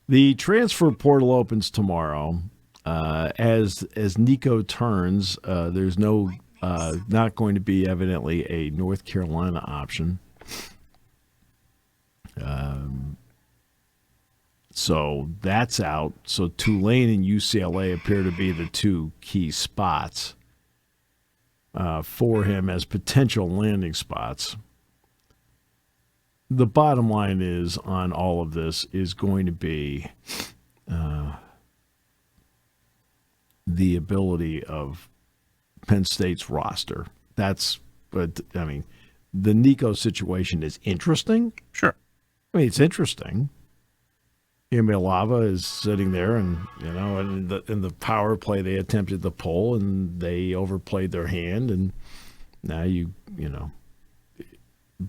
The transfer portal opens tomorrow. As Nico turns, there's not going to be evidently a North Carolina option. So that's out. So Tulane and UCLA appear to be the two key spots for him as potential landing spots. The bottom line is on all of this is going to be the ability of Penn State's roster. But the Nico situation is interesting. Sure. It's interesting. Iamaleava is sitting there, and in the power play they attempted the pull, and they overplayed their hand, and now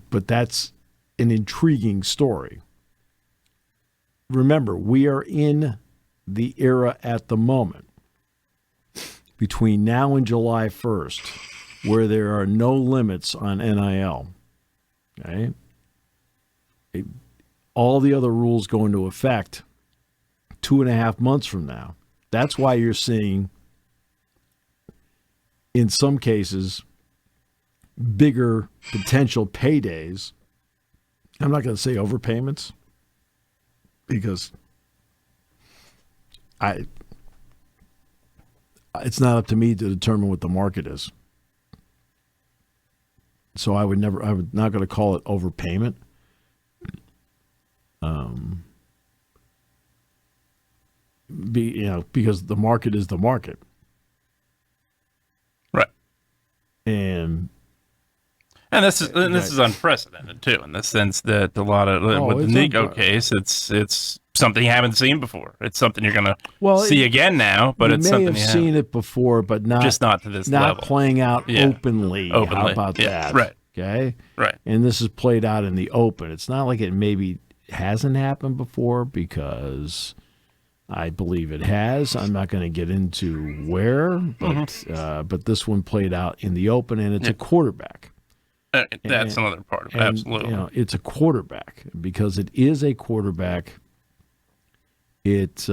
But that's an intriguing story. Remember, we are in the era at the moment between now and July 1st where there are no limits on NIL. Okay? All the other rules go into effect 2.5 months from now. That's why you're seeing, in some cases, bigger potential paydays. I'm not going to say overpayments because it's not up to me to determine what the market is. So I would not going to call it overpayment. Because the market is the market. Right. And this is unprecedented too, in the sense that a lot of with the Nico case, it's something you haven't seen before. It's something you're going to see again now, but it's something you may have seen it before, but not to this level. Not playing out openly. How about that? Right. Okay. Right. And this is played out in the open. It's not like it maybe hasn't happened before, because I believe it has. I'm not going to get into where, but this one played out in the open, and it's a quarterback. That's another part of it. Absolutely. It's a quarterback. Because it is a quarterback, it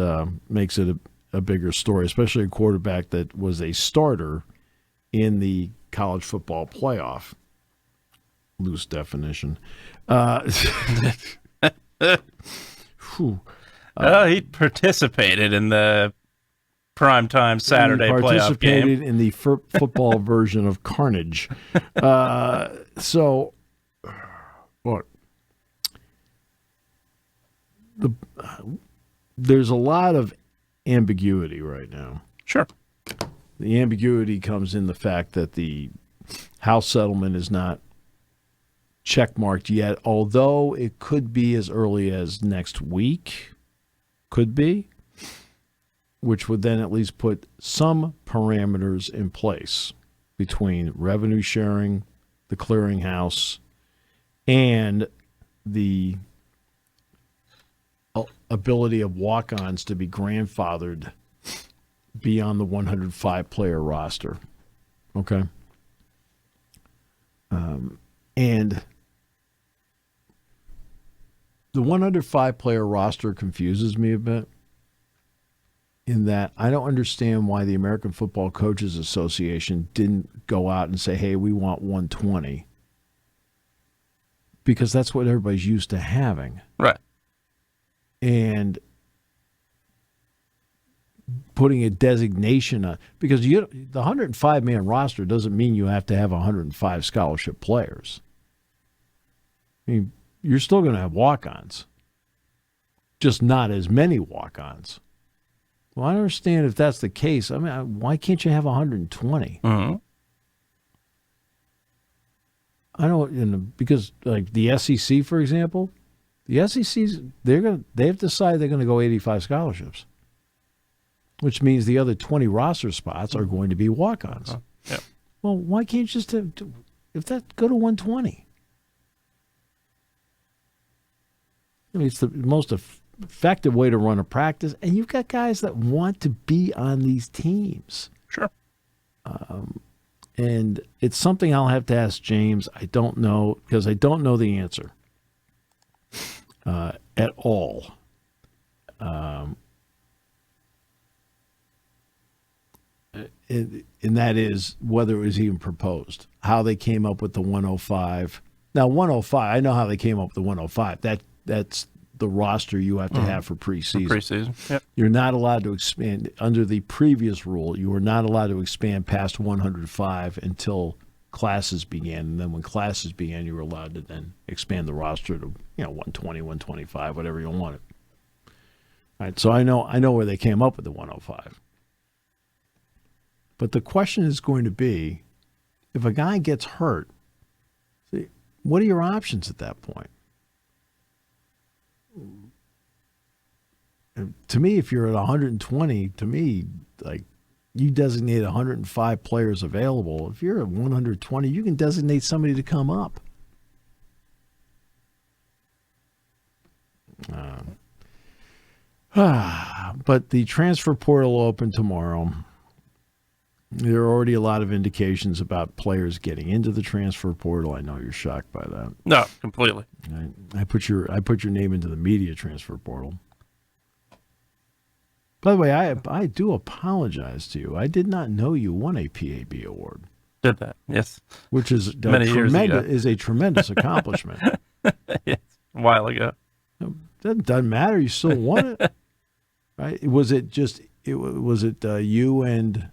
makes it a bigger story, especially a quarterback that was a starter in the college football playoff. Loose definition. He participated in the primetime Saturday playoff game. Participated in the football version of Carnage. So, look, there's a lot of ambiguity right now. Sure. The ambiguity comes in the fact that the House settlement is not checkmarked yet, although it could be as early as next week. Could be. Which would then at least put some parameters in place between revenue sharing, the clearinghouse, and the ability of walk-ons to be grandfathered beyond the 105-player roster. Okay? And the 105-player roster confuses me a bit, in that I don't understand why the American Football Coaches Association didn't go out and say, hey, we want 120. Because that's what everybody's used to having. Right. And putting a designation on, because the 105-man roster doesn't mean you have to have 105 scholarship players. I mean, you're still going to have walk-ons, just not as many walk-ons. Well, I don't understand if that's the case. I mean, why can't you have 120? Mm-hmm. I don't, because like the SEC, for example, the SEC's they've decided they're going to go 85 scholarships, which means the other 20 roster spots are going to be walk-ons. Yeah. Well, why can't you just go to 120? I mean, it's the most effective way to run a practice, and you've got guys that want to be on these teams. Sure. And it's something I'll have to ask James. I don't know, because I don't know the answer at all. and that is whether it was even proposed, how they came up with the 105. Now, 105, I know how they came up with the 105. That's the roster you have to have for preseason. Yep. You're not allowed to expand. Under the previous rule, you were not allowed to expand past 105 until classes began. And then when classes began, you were allowed to then expand the roster to 120, 125, whatever you wanted. All right, so I know where they came up with the 105. But the question is going to be, if a guy gets hurt, what are your options at that point? To me, if you're at 120, to me, like, you designate 105 players available. If you're at 120, you can designate somebody to come up. But the transfer portal will open tomorrow. There are already a lot of indications about players getting into the transfer portal. I know you're shocked by that. No, completely. I put your name into the media transfer portal. By the way, I do apologize to you. I did not know you won a PAB award. Did that? Yes. Which is many years ago. Is a tremendous accomplishment. Yes, a while ago. That doesn't matter. You still won it, right? Was it you and?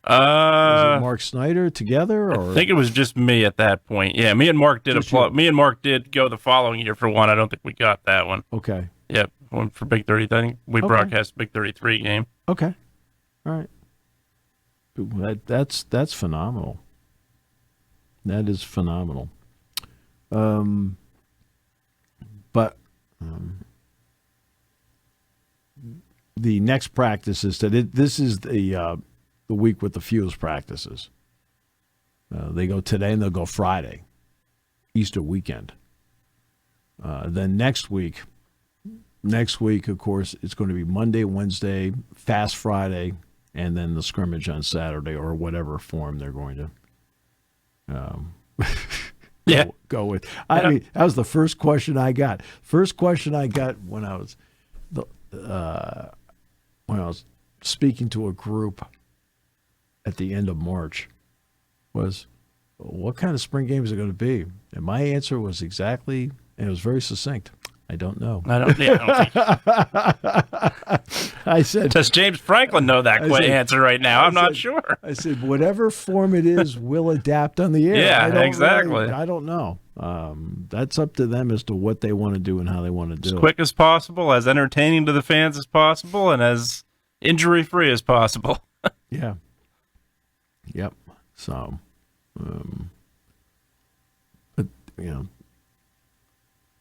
Was it Mark Snyder together? Or? I think it was just me at that point. Yeah, me and Mark did Me and Mark did go the following year for one. I don't think we got that one. Okay. Yep, one for Big 30. I think we broadcast Big 33 game. Okay. All right. That's phenomenal. That is phenomenal. But the next practice is this is the week with the fewest practices. They go today and they'll go Friday, Easter weekend. Then next week, of course, it's going to be Monday, Wednesday, Fast Friday, and then the scrimmage on Saturday, or whatever form they're going to go with. I mean, that was the first question I got. First question I got when I was speaking to a group at the end of March was, what kind of spring games are going to be? And my answer was exactly, and it was very succinct, I don't know. I don't think. I said, does James Franklin know that answer right now? I'm not sure. I said, whatever form it is, we'll adapt on the air. Yeah, exactly. I don't know. That's up to them as to what they want to do and how they want to do it. As quick as possible, as entertaining to the fans as possible, and as injury-free as possible. Yeah. Yep. So, but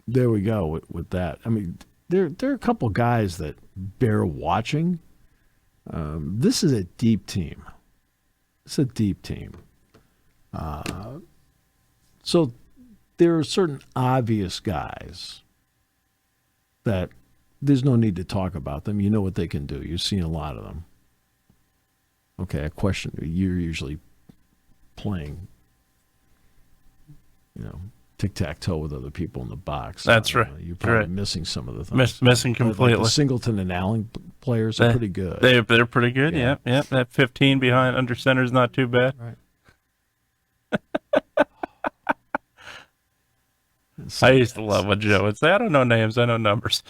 there we go with that. I mean, there are a couple guys that bear watching. This is a deep team. It's a deep team. So there are certain obvious guys that there's no need to talk about them. You know what they can do. You've seen a lot of them. Okay, a question. You're usually playing, tic-tac-toe with other people in the box. That's right. You're probably missing some of the things. Missing completely. Like the Singleton and Allen players are pretty good. They're pretty good, yeah. That 15 behind under center is not too bad. Right. I used to love what Joe would say. I don't know names, I know numbers.